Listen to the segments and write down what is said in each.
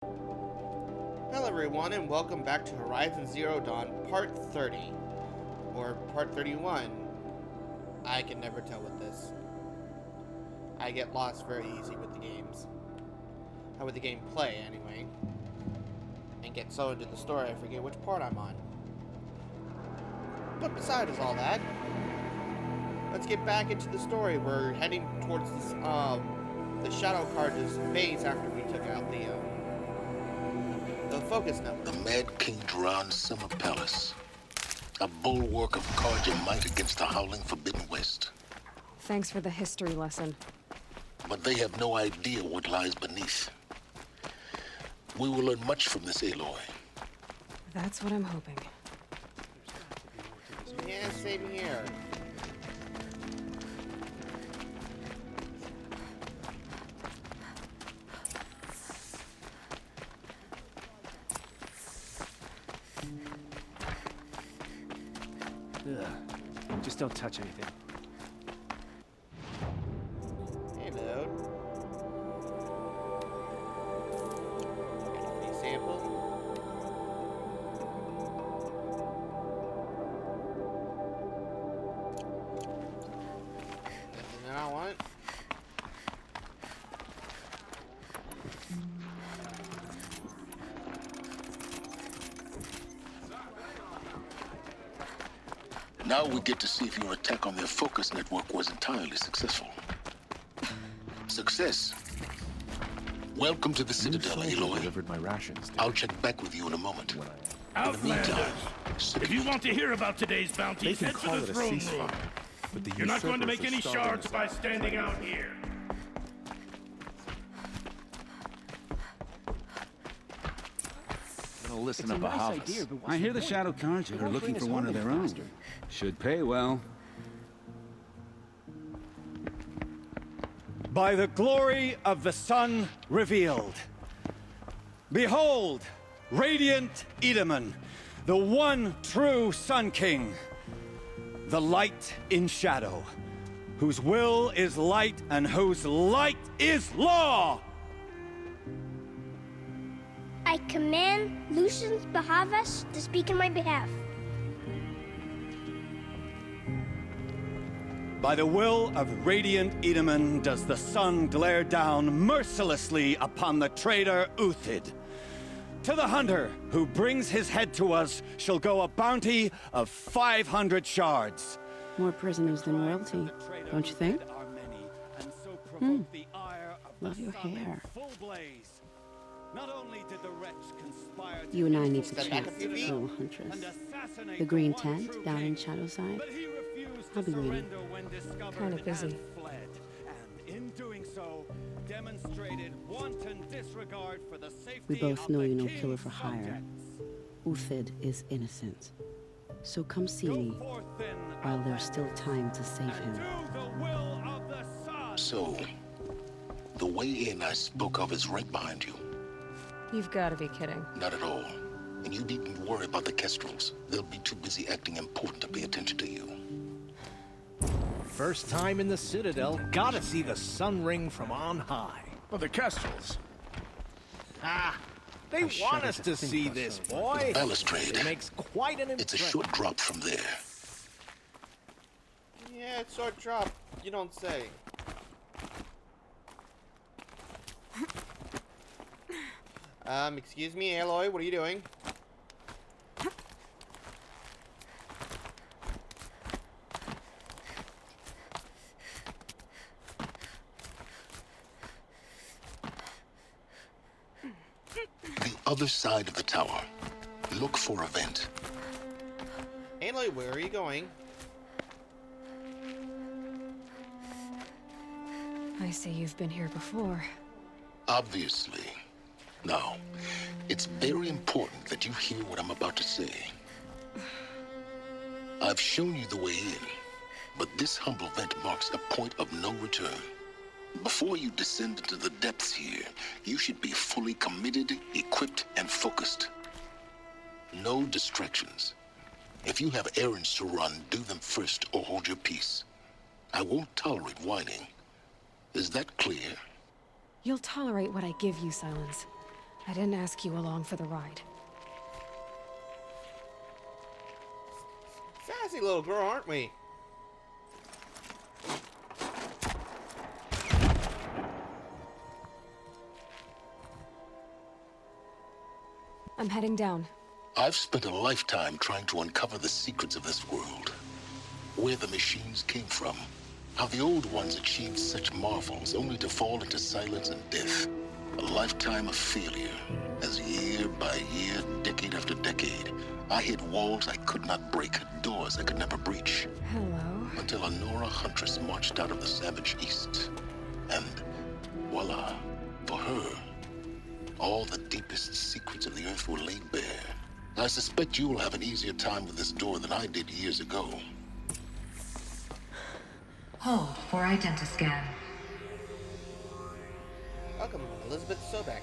Hello everyone and welcome back to Horizon Zero Dawn Part 30. Or Part 31. I can never tell with this. I get lost very easy with the games. With the gameplay, anyway. And get so into the story I forget which part I'm on. But besides all that, let's get back into the story. We're heading towards this, the Shadow Carja's base after we took out the focus network. The Mad King Duran's summer palace. A bulwark of Carja might against the howling Forbidden West. Thanks for the history lesson. But they have no idea what lies beneath. We will learn much from this Aloy. That's what I'm hoping. Yeah, same here. Ugh. Just don't touch anything. Hello. Free sample. Nothing I want. Now we get to see if your attack on their focus network was entirely successful. Success. Welcome to the Citadel, Aloy. Delivered my rations. I'll check back with you in a moment. Outlanders! If you want to hear about today's bounty, They can head call to it the a throne room. ceasefire, but the You're not going to make usurpers any are starting shards us by out. standing out here. Gonna listen It's to a nice Bahavas. idea, but what's I hear the the point? Shadow Carja They are won't looking bring for us one home of their any own. faster. Should pay well. By the glory of the sun revealed. Behold, radiant Edaman, the one true Sun King. The light in shadow, whose will is light and whose light is law. I command Lucius Bahavas to speak in my behalf. By the will of radiant Edaman does the sun glare down mercilessly upon the traitor Uthid. To the hunter who brings his head to us shall go a bounty of 500 shards. More prisoners than royalty, don't you think? Love your hair. Not only did the wretch conspire You and I need to Step back chat, a few feet. little huntress. and assassinate The green one tent true down in king. Shadowside. But he refused I'll to be waiting. surrender when discovered Kinda busy. and fled. And in doing so, demonstrated wanton disregard for the safety We both of know the you're no king's killer for hire. subjects. Uthid is innocent. So come see Go me forth then, while there's still time to save and him. do the will of the sun. So, the way in I spoke of is right behind you. You've got to be kidding. Not at all. And you needn't worry about the Kestrels. They'll be too busy acting important to pay attention to you. First time in the Citadel, gotta see the sun ring from on high. Well, the Kestrels. Ah, they want shudder us to to think see of this, something. boy. Balustrade. It makes quite an It's a impression. short drop from there. Yeah, it's short drop. You don't say. Excuse me, Aloy, what are you doing? The other side of the tower. Look for a vent. Aloy, where are you going? I see you've been here before. Obviously. Now, it's very important that you hear what I'm about to say. I've shown you the way in, but this humble vent marks a point of no return. Before you descend into the depths here, you should be fully committed, equipped, and focused. No distractions. If you have errands to run, do them first or hold your peace. I won't tolerate whining. Is that clear? You'll tolerate what I give you, Silence. I didn't ask you along for the ride. Sassy little girl, aren't we? I'm heading down. I've spent a lifetime trying to uncover the secrets of this world. Where the machines came from. How the old ones achieved such marvels only to fall into silence and death. A lifetime of failure. As year by year, decade after decade, I hit walls I could not break, doors I could never breach. Hello. Until a Nora huntress marched out of the savage east. And voila, for her, all the deepest secrets of the earth were laid bare. I suspect you will have an easier time with this door than I did years ago. Hold for identiscan. Welcome, Elizabeth Sobek.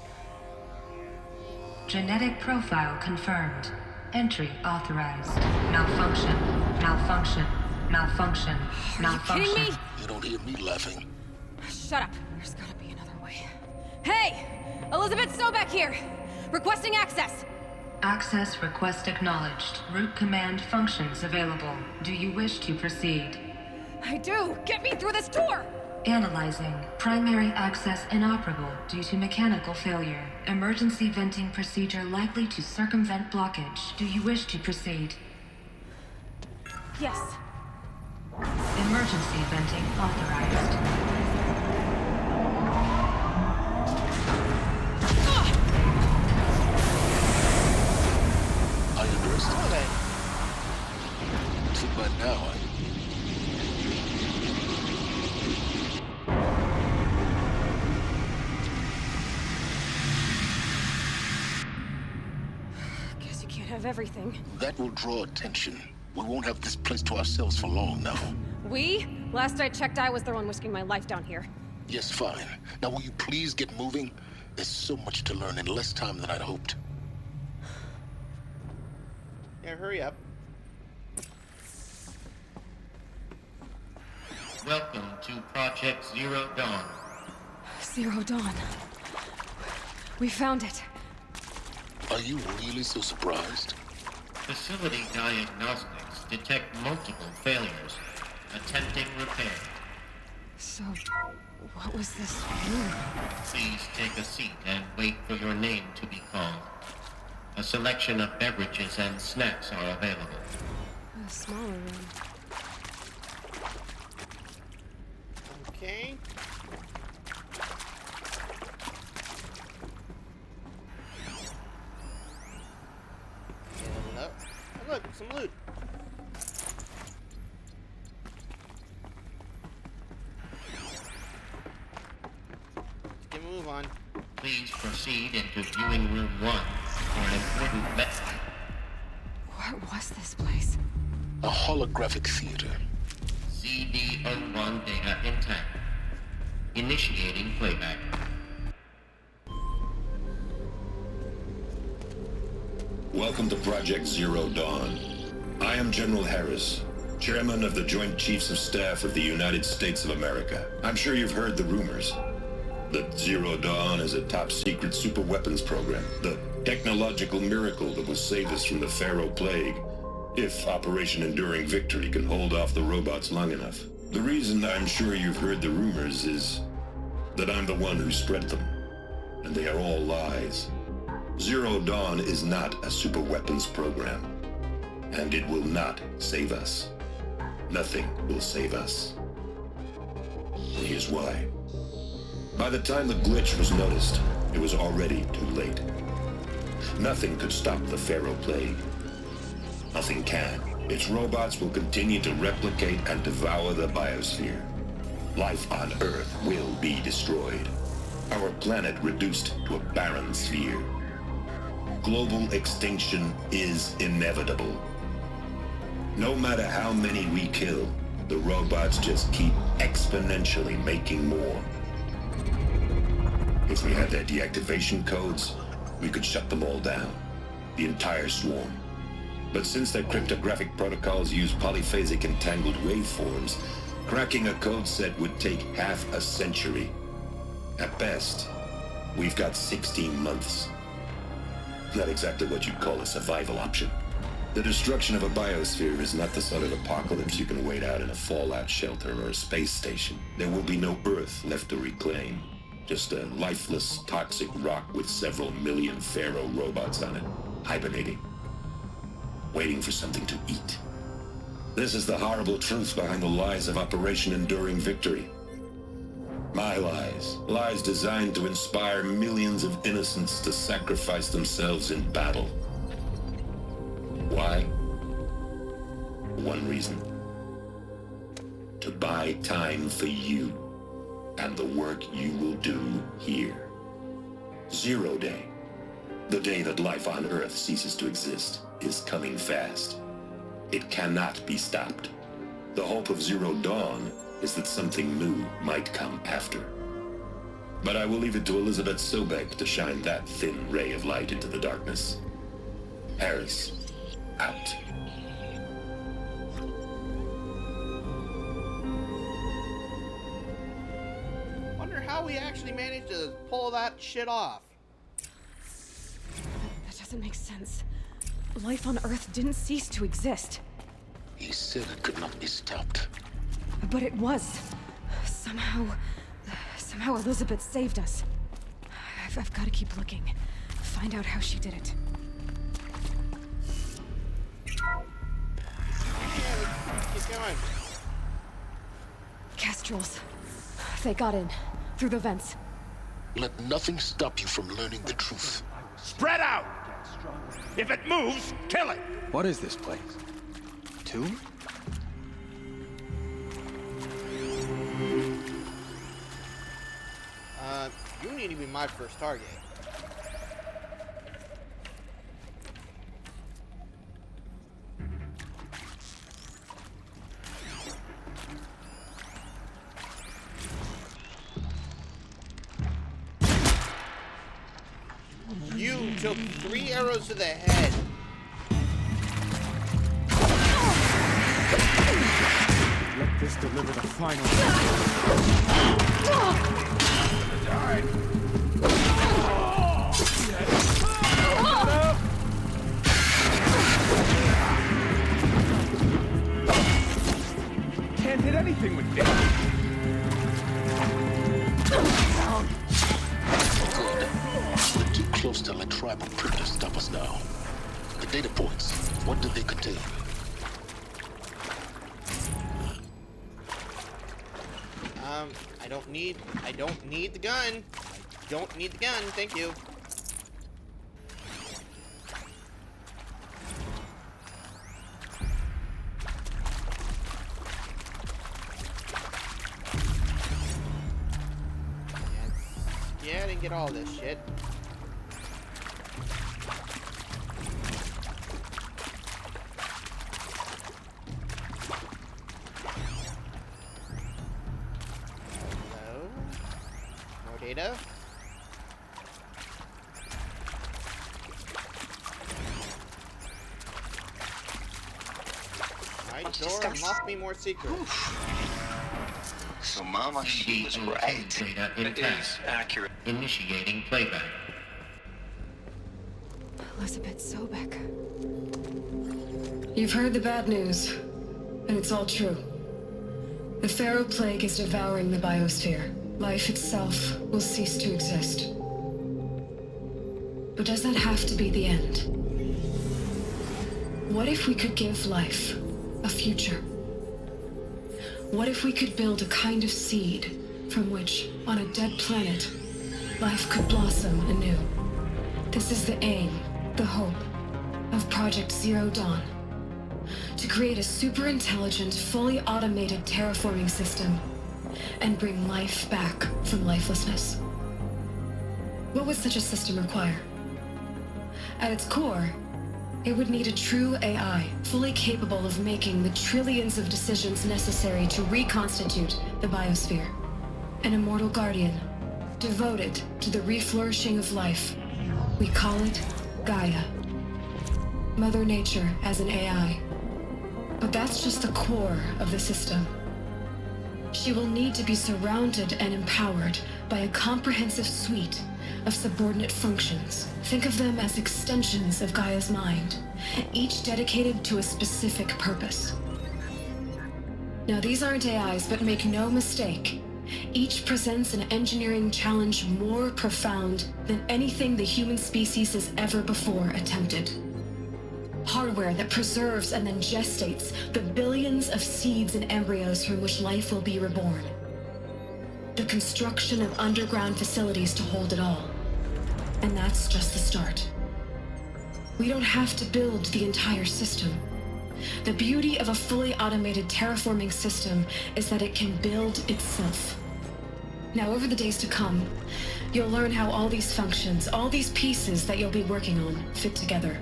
Genetic profile confirmed. Entry authorized. Malfunction. Malfunction. Malfunction. Malfunction. Kidding me? You don't hear me laughing. Shut up. There's gotta be another way. Hey! Elizabeth Sobek here! Requesting access! Access request acknowledged. Root command functions available. Do you wish to proceed? I do! Get me through this door! Analyzing. Primary access inoperable due to mechanical failure. Emergency venting procedure likely to circumvent blockage. Do you wish to proceed? Yes. Emergency venting authorized. I underestimate. Too bad now, Guess you can't have everything. That will draw attention. We won't have this place to ourselves for long now. We? Last I checked, I was the one risking my life down here. Yes, fine. Now will you please get moving? There's so much to learn in less time than I'd hoped. Yeah, hurry up. Welcome to Project Zero Dawn. Zero Dawn. We found it. Are you really so surprised? Facility diagnostics detect multiple failures. Attempting repair. So, what was this room? Please take a seat and wait for your name to be called. A selection of beverages and snacks are available. A smaller room. Okay. Hello. Oh, look, some loot. Let's get a move on. Please proceed into viewing room 1 for an important message. What was this place? A holographic theater. CD01 data intact. Initiating playback. Welcome to Project Zero Dawn. I am General Harris, Chairman of the Joint Chiefs of Staff of the United States of America. I'm sure you've heard the rumors that Zero Dawn is a top-secret super-weapons program, the technological miracle that will save us from the Pharaoh Plague, if Operation Enduring Victory can hold off the robots long enough. The reason I'm sure you've heard the rumors is that I'm the one who spread them, and they are all lies. Zero Dawn is not a super-weapons program, and it will not save us. Nothing will save us. Here's why. By the time the glitch was noticed, it was already too late. Nothing could stop the Pharaoh Plague. Nothing can. Its robots will continue to replicate and devour the biosphere. Life on Earth will be destroyed. Our planet reduced to a barren sphere. Global extinction is inevitable. No matter how many we kill, the robots just keep exponentially making more. If we had their deactivation codes, we could shut them all down. The entire swarm. But since their cryptographic protocols use polyphasic entangled waveforms, cracking a code set would take half a century. At best, we've got 16 months. Not exactly what you'd call a survival option. The destruction of a biosphere is not the sort of apocalypse you can wait out in a fallout shelter or a space station. There will be no Earth left to reclaim. Just a lifeless, toxic rock with several million Pharaoh robots on it, hibernating, waiting for something to eat. This is the horrible truth behind the lies of Operation Enduring Victory. My lies. Lies designed to inspire millions of innocents to sacrifice themselves in battle. Why? One reason. To buy time for you and the work you will do here. 0 Day, the day that life on Earth ceases to exist, is coming fast. It cannot be stopped. The hope of Zero Dawn is that something new might come after. But I will leave it to Elizabeth Sobek to shine that thin ray of light into the darkness. Harris, out. Wonder how we actually managed to pull that shit off. That doesn't make sense. Life on Earth didn't cease to exist. He said it could not be stopped. But it was. Somehow Elizabeth saved us. I've got to keep looking. Find out how she did it. Yeah, keep going. Kestrels. They got in. Through the vents. Let nothing stop you from learning the truth. Spread out! If it moves, kill it! What is this place? Tomb? You need to be my first target. You took 3 arrows to the head. Let this deliver the final. Can't hit anything with this. We're too close to let tribal predators stop us now. The data points, what do they contain? I don't need the gun. I don't need the gun, thank you. Yeah, I didn't get all this shit. Data. My door must be more secret. So Mama, she was right. Data It is accurate. Initiating playback. Elizabeth Sobek. You've heard the bad news, and it's all true. The Pharaoh Plague is devouring the biosphere. Life itself will cease to exist. But does that have to be the end? What if we could give life a future? What if we could build a kind of seed from which, on a dead planet, life could blossom anew? This is the aim, the hope, of Project Zero Dawn. To create a super-intelligent, fully automated terraforming system and bring life back from lifelessness. What would such a system require? At its core, it would need a true AI, fully capable of making the trillions of decisions necessary to reconstitute the biosphere. An immortal guardian, devoted to the reflourishing of life. We call it Gaia. Mother Nature as an AI. But that's just the core of the system. She will need to be surrounded and empowered by a comprehensive suite of subordinate functions. Think of them as extensions of Gaia's mind, each dedicated to a specific purpose. Now, these aren't AIs, but make no mistake, each presents an engineering challenge more profound than anything the human species has ever before attempted. Hardware that preserves and then gestates the billions of seeds and embryos from which life will be reborn. The construction of underground facilities to hold it all. And that's just the start. We don't have to build the entire system. The beauty of a fully automated terraforming system is that it can build itself. Now, over the days to come, you'll learn how all these functions, all these pieces that you'll be working on, fit together.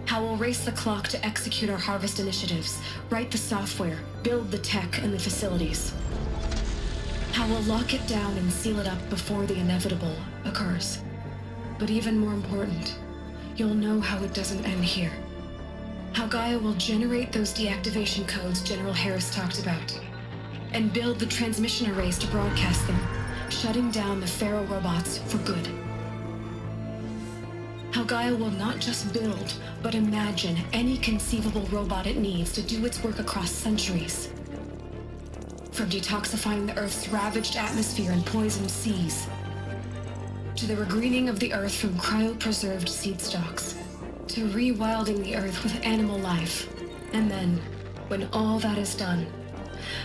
How we'll race the clock to execute our harvest initiatives, write the software, build the tech and the facilities. How we'll lock it down and seal it up before the inevitable occurs. But even more important, you'll know how it doesn't end here. How Gaia will generate those deactivation codes General Harris talked about, and build the transmission arrays to broadcast them, shutting down the Pharaoh robots for good. How Gaia will not just build, but imagine any conceivable robot it needs to do its work across centuries. From detoxifying the Earth's ravaged atmosphere and poisoned seas, to the regreening of the Earth from cryopreserved seed stocks, to rewilding the Earth with animal life. And then, when all that is done,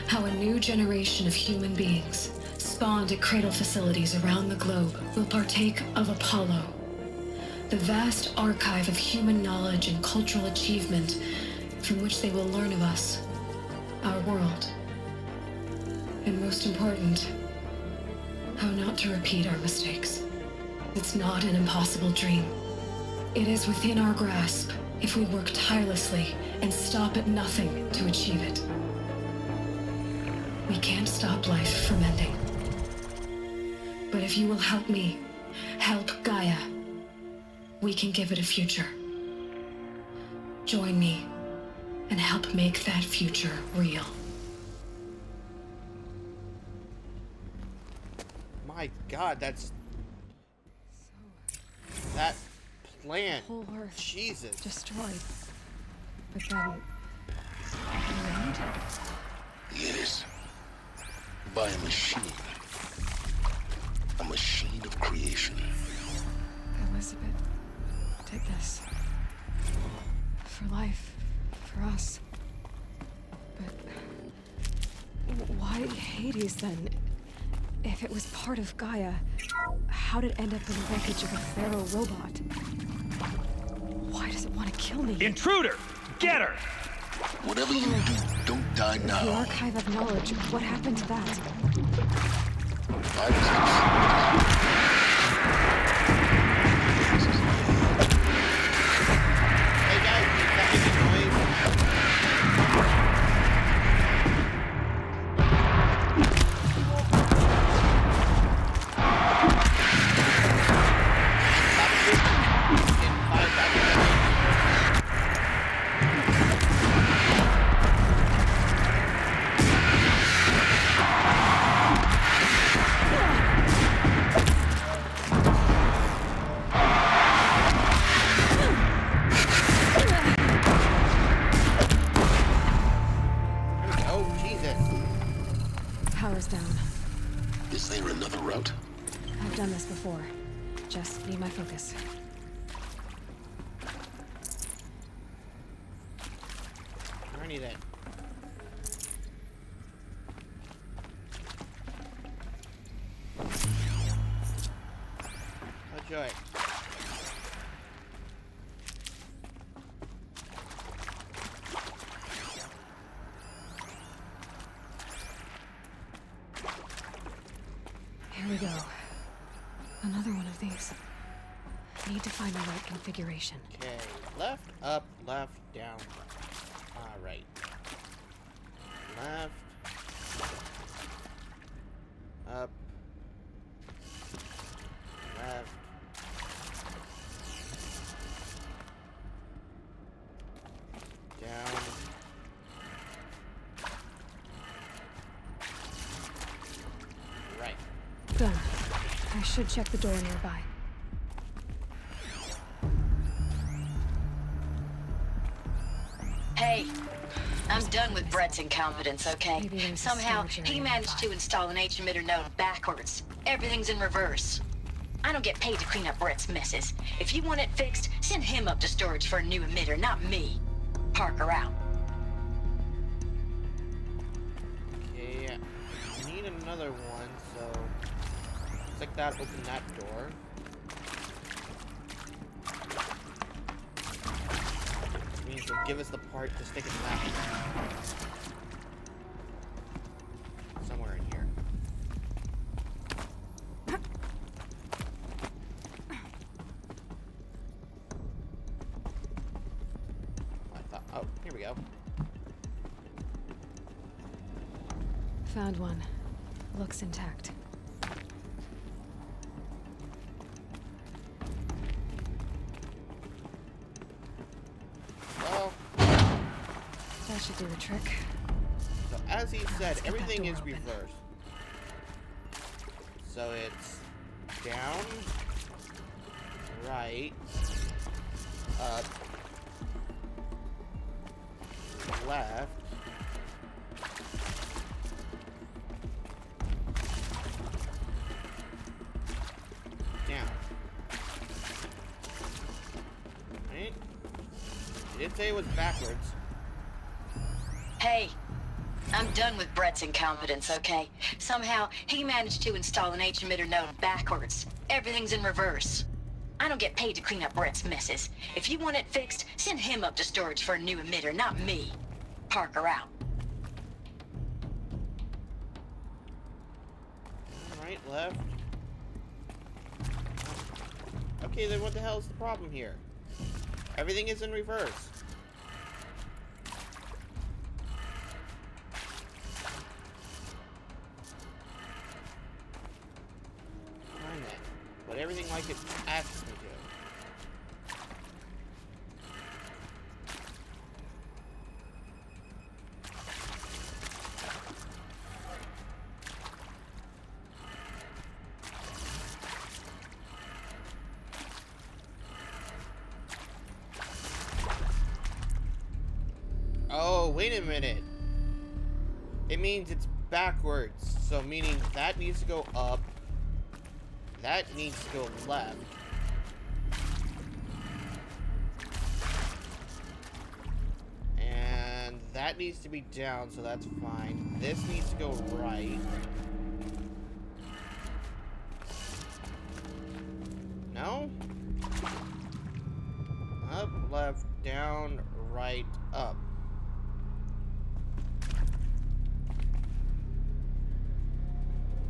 how a new generation of human beings, spawned at cradle facilities around the globe, will partake of Apollo, the vast archive of human knowledge and cultural achievement from which they will learn of us, our world. And most important, how not to repeat our mistakes. It's not an impossible dream. It is within our grasp if we work tirelessly and stop at nothing to achieve it. We can't stop life from ending. But if you will help me, help Gaia, we can give it a future. Join me and help make that future real. My God, that's... That plan. Whole Earth Jesus. destroyed. But then... rained? Yes. By a machine. A machine of creation. Elizabeth did this. For life. For us. But... why Hades then? If it was part of Gaia, how did it end up in the wreckage of a Pharaoh robot? Why does it want to kill me? Intruder! Get her! Whatever you do, don't die now. The archive of knowledge, what happened to that? Hey guys, is that making noise? Power's down. Is there another route? I've done this before. Just need my focus. Alrighty then. Oh joy. Here we go. Another one of these. Need to find the right configuration. Okay, left, up, left, down. Right. Left. Up. Left. Down. Right. should check the door nearby. Hey, I'm done with Brett's incompetence, okay? Somehow, he managed to install an H-emitter node backwards. Everything's in reverse. I don't get paid to clean up Brett's messes. If you want it fixed, send him up to storage for a new emitter, not me. Parker out. Okay, I need another one, so... Looks like that opened that door. Which means they'll give us the part to stick in that one. Somewhere in here. Oh, here we go. Found one. Looks intact. Well, that should do the trick. So as he said, everything is reversed. So it's down, right, up, left, down. Right? It did say it was backwards. Hey, I'm done with Brett's incompetence, okay? Somehow, he managed to install an H-emitter node backwards. Everything's in reverse. I don't get paid to clean up Brett's messes. If you want it fixed, send him up to storage for a new emitter, not me. Parker out. Right, left. Okay, then what the hell is the problem here? Everything is in reverse. Fine then. But everything like it asks me to. Oh, wait a minute. It means it's backwards. So meaning that needs to go up. That needs to go left. And that needs to be down, so that's fine. This needs to go right. No? Up, left, down, right, up.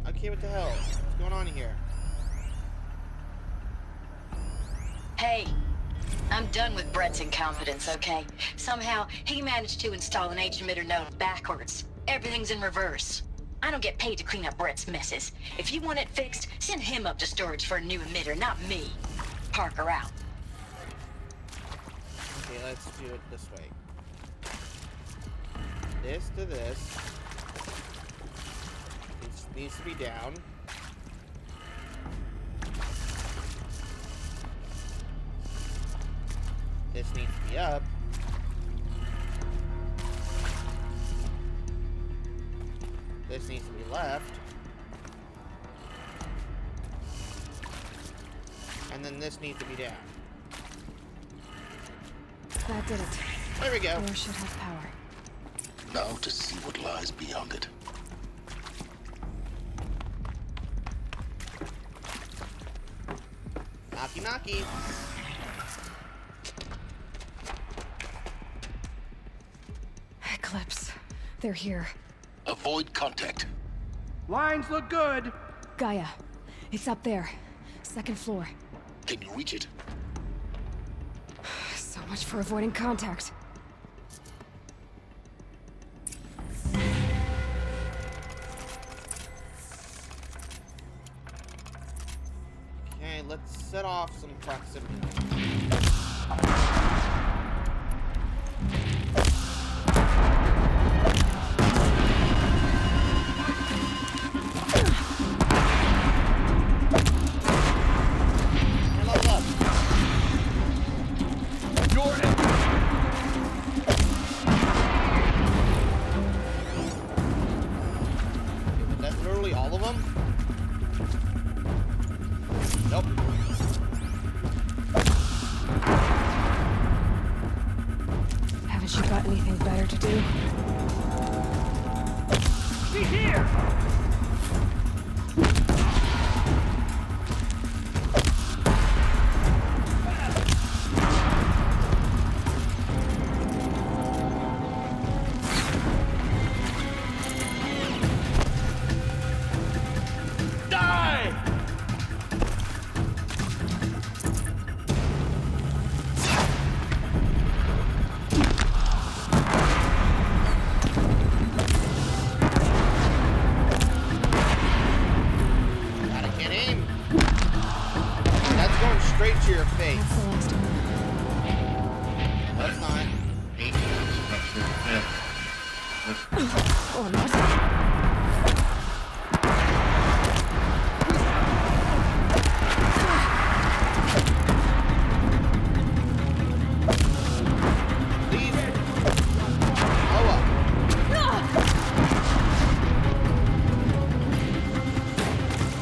Okay, what the hell? What's going on here? Hey, I'm done with Brett's incompetence, okay? Somehow, he managed to install an H-emitter node backwards. Everything's in reverse. I don't get paid to clean up Brett's messes. If you want it fixed, send him up to storage for a new emitter, not me. Parker out. Okay, let's do it this way. This to this. This needs to be down. This needs to be up. This needs to be left. And then this needs to be down. That did it. There we go. Door should have power. Now to see what lies beyond it. Knocky knocky. Eclipse. They're here. Avoid contact. Lines look good. Gaia. It's up there. Second floor. Can you reach it? So much for avoiding contact. Okay, let's set off some proximity. Anything better to do? He's here! Straight to your face. That's the last one. That's not. Or not. Leave it. Blow up.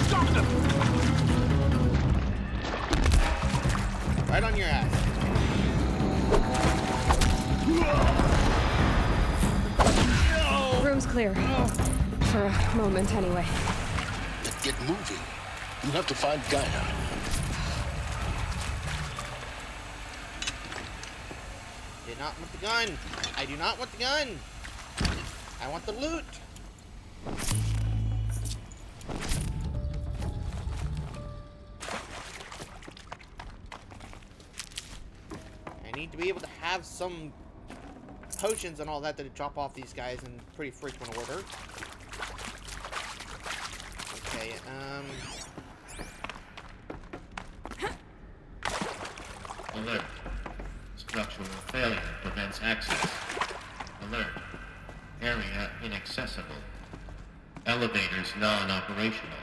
Stop them! Right on your ass. Room's clear. For a moment, anyway. Get moving. You have to find Gaia. Did not want the gun. I do not want the gun. I want the loot. I need to be able to have some potions and all that to drop off these guys in pretty frequent order. Okay, Alert. Structural failure prevents access. Alert. Area inaccessible. Elevators non-operational.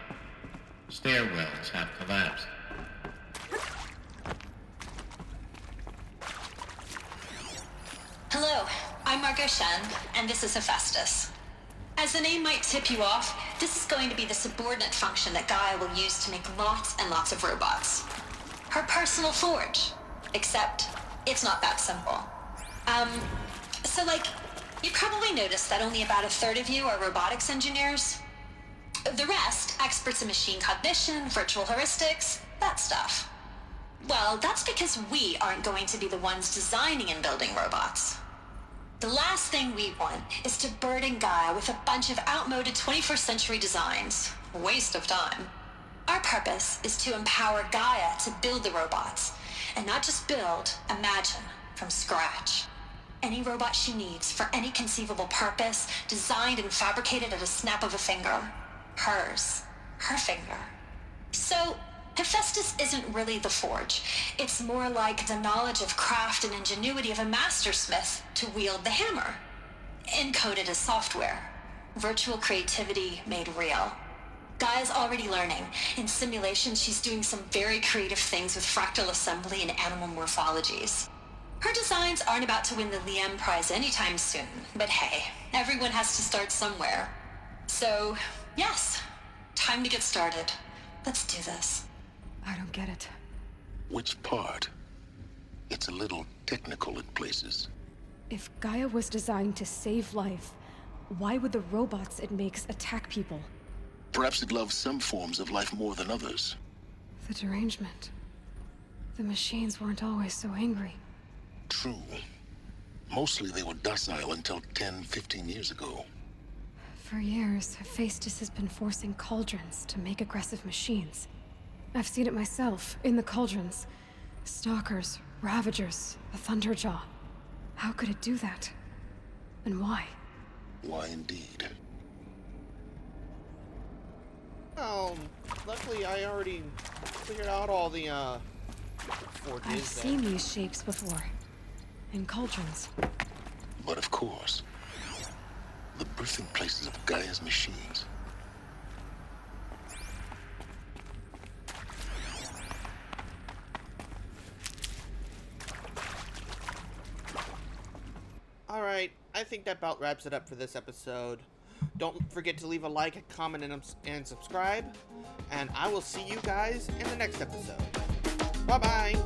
Stairwells have collapsed. Hello, I'm Margot Shen, and this is Hephaestus. As the name might tip you off, this is going to be the subordinate function that Gaia will use to make lots and lots of robots. Her personal forge. Except, it's not that simple. You probably noticed that only about a third of you are robotics engineers. The rest, experts in machine cognition, virtual heuristics, that stuff. Well, that's because we aren't going to be the ones designing and building robots. The last thing we want is to burden Gaia with a bunch of outmoded 21st century designs. Waste of time. Our purpose is to empower Gaia to build the robots, and not just build, imagine, from scratch. Any robot she needs for any conceivable purpose, designed and fabricated at a snap of a finger. Hers. Her finger. So, Hephaestus isn't really the forge. It's more like the knowledge of craft and ingenuity of a mastersmith to wield the hammer. Encoded as software. Virtual creativity made real. Gaia's already learning. In simulation, she's doing some very creative things with fractal assembly and animal morphologies. Her designs aren't about to win the Liam Prize anytime soon, but hey, everyone has to start somewhere. So, yes, time to get started. Let's do this. I don't get it. Which part? It's a little technical in places. If Gaia was designed to save life, why would the robots it makes attack people? Perhaps it loves some forms of life more than others. The derangement. The machines weren't always so angry. True. Mostly they were docile until 10, 15 years ago. For years, Hephaestus has been forcing cauldrons to make aggressive machines. I've seen it myself, in the cauldrons. Stalkers, Ravagers, a Thunderjaw. How could it do that? And why? Why indeed? Oh, luckily I already figured out all the, forges. I've seen these shapes before. In cauldrons. But of course, the birthing places of Gaia's machines. Alright, I think that about wraps it up for this episode. Don't forget to leave a like, a comment, and subscribe. And I will see you guys in the next episode. Bye-bye!